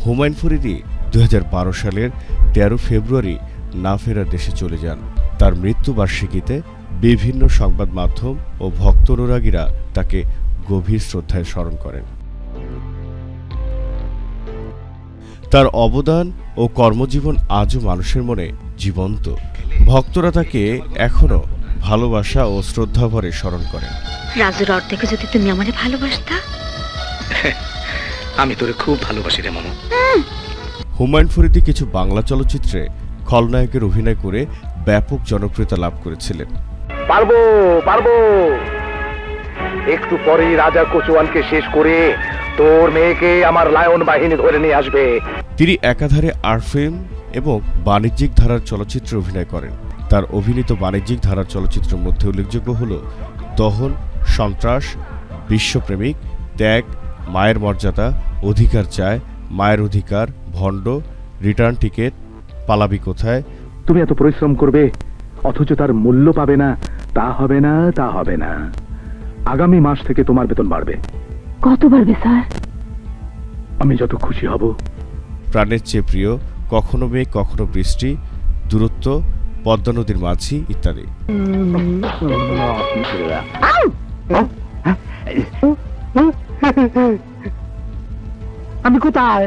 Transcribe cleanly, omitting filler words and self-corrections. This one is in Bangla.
হুমায়ুন ফরিদী 2012 সালের 13 ফেব্রুয়ারি না ফেরার দেশে চলে যান। তার মৃত্যুবার্ষিকীতে বিভিন্ন সংবাদ মাধ্যম ও ভক্ত অনুরাগীরা তাকে গভীর শ্রদ্ধায় স্মরণ করেন। তার অবদান ও কর্মজীবন আজও মানুষের মনে জীবন্ত। ভক্তরা তাকে এখনো ভালোবাসা ও শ্রদ্ধাভরে স্মরণ করেন। রাজুর অর্ধেকে যদি তুমি আমারে ভালোবাসতা। আমি তোরে খুব ভালোবাসি রে মামা। হুমায়ুন ফরিদী কিছু বাংলা চলচ্চিত্রে খলনায়কের অভিনয় করে ব্যাপক জনপ্রিয়তা লাভ করেছিলেন। পারবো পারবো, একটু পরেই রাজা কচুয়ানকে শেষ করে তোর মেয়েকে আমার লায়ন বাহিনী ধরে নিয়ে আসবে। তিনি একাধারে আর্ট ফিল্ম এবং বাণিজ্যিক ধারার চলচ্চিত্রে অভিনয় করেন। তার অভিনীত বাণিজ্যিক ধারার চলচ্চিত্রের মধ্যে উল্লেখযোগ্য হল দহন, সন্ত্রাস, বিশ্বপ্রেমিক, ত্যাগ, মায়ের মর্যাদা, অধিকার চায়, মায়ের অধিকার, ভণ্ড, রিটার্ন টিকেট, পালাবি কোথায়। তুমি এত পরিশ্রম করবে অথচ তার মূল্য পাবে না, তা হবে না, তা হবে না। আগামী মাস থেকে তোমার বেতন বাড়বে। কত বাড়বে স্যার? আমি যত খুশি হব। প্রাণের চেয়ে প্রিয়, কখনো মেঘ কখনো বৃষ্টি, দূরত্ব, পদ্মা নদীর মাঝি ইত্যাদি। আমি কোথায়?